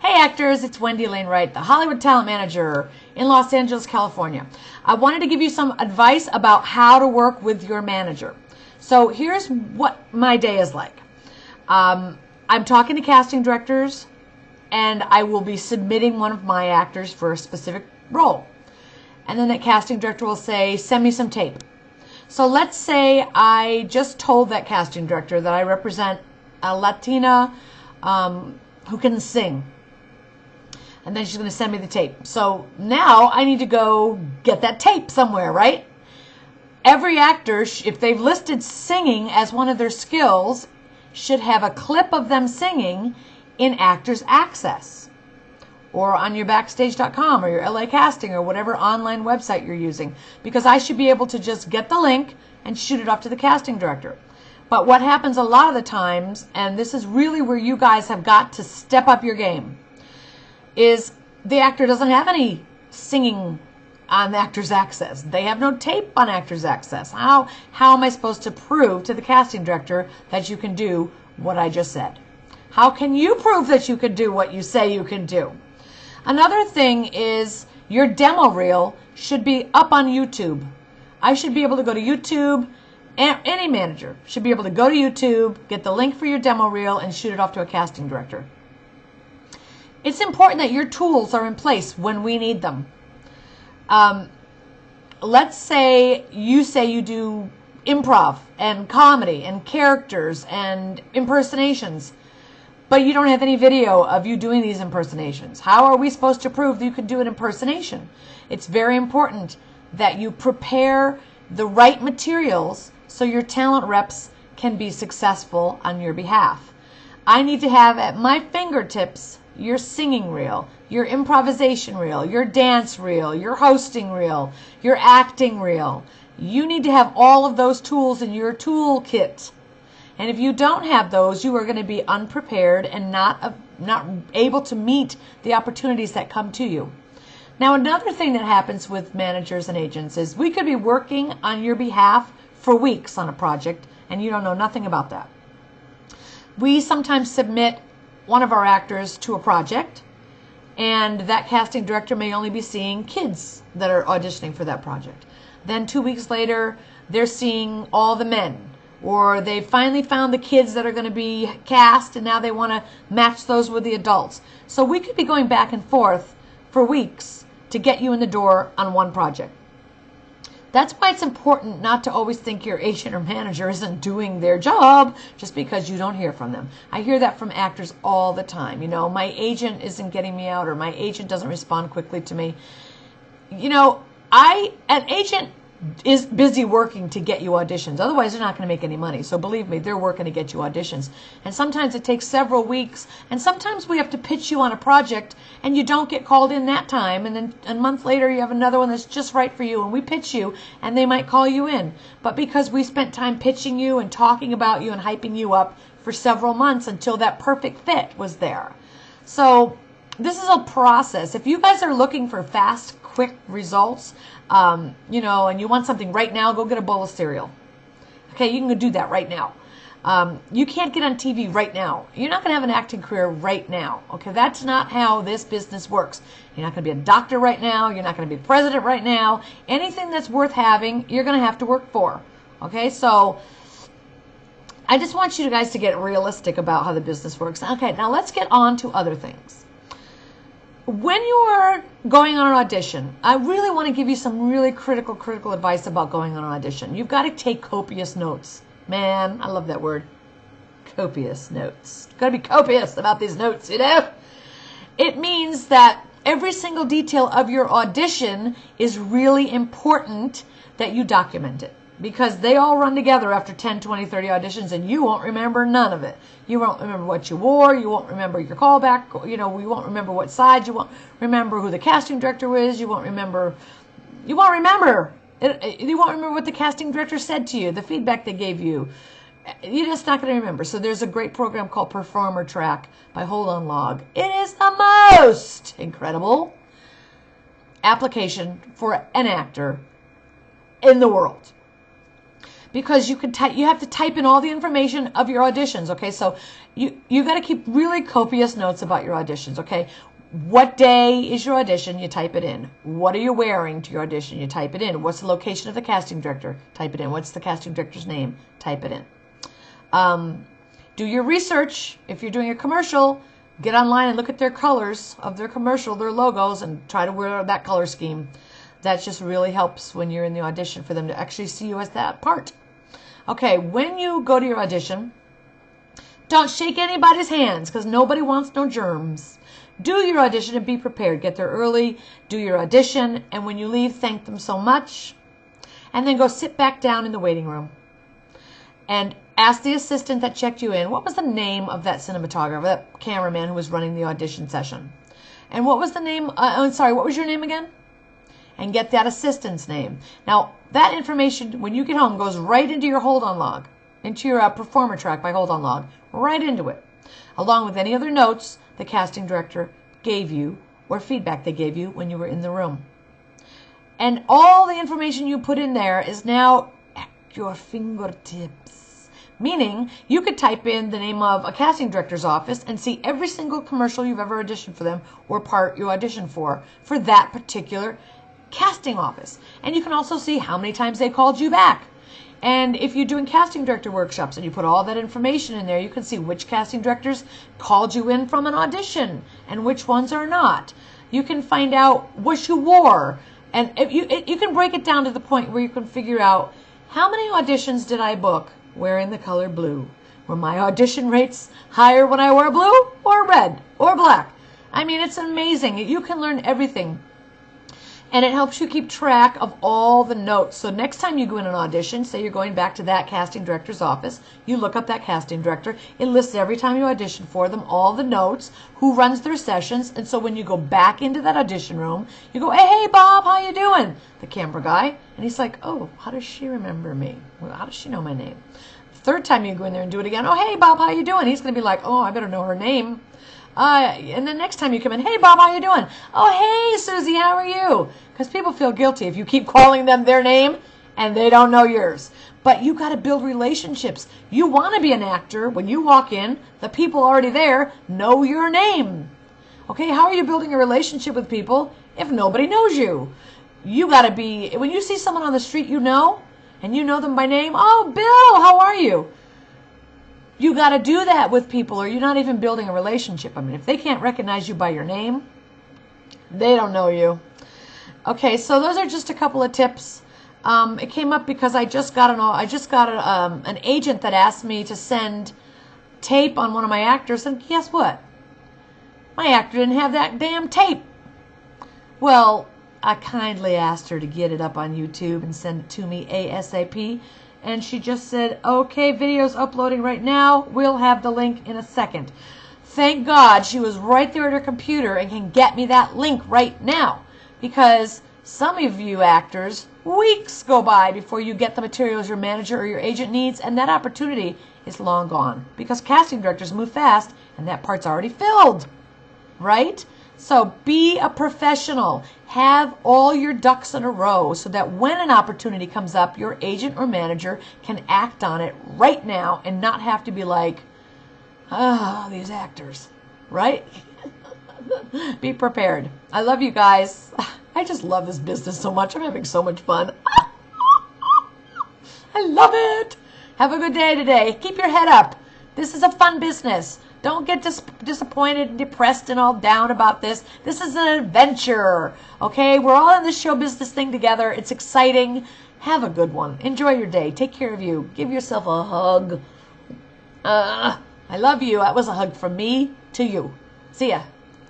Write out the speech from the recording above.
Hey actors, it's Wendy Alane Wright, the Hollywood talent manager in Los Angeles, California. I wanted to give you some advice about how to work with your manager. So here's what my day is like. I'm talking to casting directors, and I will be submitting one of my actors for a specific role. And then that casting director will say, send me some tape. So let's say I just told that casting director that I represent a Latina who can sing. And then she's going to send me the tape. So now I need to go get that tape somewhere, right? Every actor, if they've listed singing as one of their skills, should have a clip of them singing in Actors Access or on your Backstage.com or your LA Casting or whatever online website you're using, because I should be able to just get the link and shoot it off to the casting director. But what happens a lot of the times, and this is really where you guys have got to step up your game, is the actor doesn't have any singing on Actors Access. They have no tape on Actors Access. How am I supposed to prove to the casting director that you can do what I just said? How can you prove that you can do what you say you can do? Another thing is your demo reel should be up on YouTube. I should be able to go to YouTube. Any manager should be able to go to YouTube, get the link for your demo reel, and shoot it off to a casting director. It's important that your tools are in place when we need them. Let's say you do improv and comedy and characters and impersonations, but you don't have any video of you doing these impersonations. How are we supposed to prove that you can do an impersonation? It's very important that you prepare the right materials so your talent reps can be successful on your behalf. I need to have at my fingertips your singing reel, your improvisation reel, your dance reel, your hosting reel, your acting reel. You need to have all of those tools in your toolkit. And if you don't have those, you are going to be unprepared and not able to meet the opportunities that come to you. Now, another thing that happens with managers and agents is we could be working on your behalf for weeks on a project, and you don't know nothing about that. We sometimes submit one of our actors to a project, and that casting director may only be seeing kids that are auditioning for that project. Then 2 weeks later, they're seeing all the men, or they finally found the kids that are going to be cast, and now they want to match those with the adults. So we could be going back and forth for weeks to get you in the door on one project. That's why it's important not to always think your agent or manager isn't doing their job just because you don't hear from them. I hear that from actors all the time. You know, my agent isn't getting me out, or my agent doesn't respond quickly to me. You know, an agent is busy working to get you auditions. Otherwise, they're not going to make any money. So believe me, they're working to get you auditions. And sometimes it takes several weeks. And sometimes we have to pitch you on a project and you don't get called in that time. And then a month later, you have another one that's just right for you. And we pitch you and they might call you in. But because we spent time pitching you and talking about you and hyping you up for several months until that perfect fit was there. So this is a process. If you guys are looking for fast, quick results, you know, and you want something right now, go get a bowl of cereal. Okay, you can go do that right now. You can't get on TV right now. You're not going to have an acting career right now. Okay, that's not how this business works. You're not going to be a doctor right now. You're not going to be the president right now. Anything that's worth having, you're going to have to work for. Okay, so I just want you guys to get realistic about how the business works. Okay, now let's get on to other things. When you are going on an audition, I really want to give you some really critical advice about going on an audition. You've got to take copious notes. Man, I love that word. Copious notes. You've got to be copious about these notes, you know? It means that every single detail of your audition is really important that you document it, because they all run together after 10, 20, 30 auditions, and you won't remember none of it. You won't remember what you wore. You won't remember your callback. You know, you won't remember what side. You won't remember who the casting director was. You won't remember what the casting director said to you, the feedback they gave you. You're just not going to remember. So there's a great program called Performer Track by Hold On Log. It is the most incredible application for an actor in the world. because you have to type in all the information of your auditions. Okay, so you got to keep really copious notes about your auditions. Okay, what day is your audition? You type it in. What are you wearing to your audition? You type it in. What's the location of the casting director? Type it in. What's the casting director's name? Type it in. Do your research. If you're doing a commercial, get online and look at their colors of their commercial, their logos, and try to wear that color scheme. That just really helps when you're in the audition for them to actually see you as that part. Okay, when you go to your audition, don't shake anybody's hands because nobody wants no germs. Do your audition and be prepared. Get there early, do your audition, and when you leave, thank them so much. And then go sit back down in the waiting room. And ask the assistant that checked you in, what was the name of that cinematographer, that cameraman who was running the audition session? And what was the name, what was your name again? And get that assistant's name. Now, that information, when you get home, goes right into your hold-on log, into your performer track by hold-on log, right into it, along with any other notes the casting director gave you or feedback they gave you when you were in the room. And all the information you put in there is now at your fingertips. Meaning, you could type in the name of a casting director's office and see every single commercial you've ever auditioned for them or part you auditioned for that particular casting office. And you can also see how many times they called you back. And if you're doing casting director workshops and you put all that information in there, you can see which casting directors called you in from an audition and which ones are not. You can find out what you wore. And if you can break it down to the point where you can figure out how many auditions did I book wearing the color blue? Were my audition rates higher when I wore blue or red or black? I mean, it's amazing. You can learn everything. And it helps you keep track of all the notes. So next time you go in an audition, say you're going back to that casting director's office, you look up that casting director. It lists every time you audition for them, all the notes, who runs their sessions. And so when you go back into that audition room, you go, hey, Bob, how you doing? The camera guy. And he's like, oh, how does she remember me? Well, how does she know my name? The third time you go in there and do it again, oh, hey, Bob, how you doing? He's going to be like, oh, I better know her name. And then next time you come in, hey, Bob, how you doing? Oh, hey, Susie, how are you? Because people feel guilty if you keep calling them their name and they don't know yours. But you got to build relationships. You want to be an actor. When you walk in, the people already there know your name. Okay, how are you building a relationship with people if nobody knows you? You got to be, when you see someone on the street you know, and you know them by name, oh, Bill, how are you? You got to do that with people or you're not even building a relationship. I mean, if they can't recognize you by your name, they don't know you. Okay, so those are just a couple of tips. It came up because I just got an agent that asked me to send tape on one of my actors, and guess what? My actor didn't have that damn tape. Well, I kindly asked her to get it up on YouTube and send it to me ASAP. And she just said, okay, video's uploading right now. We'll have the link in a second. Thank God she was right there at her computer and can get me that link right now. Because some of you actors, weeks go by before you get the materials your manager or your agent needs, and that opportunity is long gone. Because casting directors move fast, and that part's already filled. Right? So be a professional. Have all your ducks in a row so that when an opportunity comes up, your agent or manager can act on it right now and not have to be like, oh, these actors, right? Be prepared. I love you guys. I just love this business so much. I'm having so much fun. I love it. Have a good day today. Keep your head up. This is a fun business. Don't get disappointed and depressed and all down about this. This is an adventure, okay? We're all in this show business thing together. It's exciting. Have a good one. Enjoy your day. Take care of you. Give yourself a hug. I love you. That was a hug from me to you. See ya.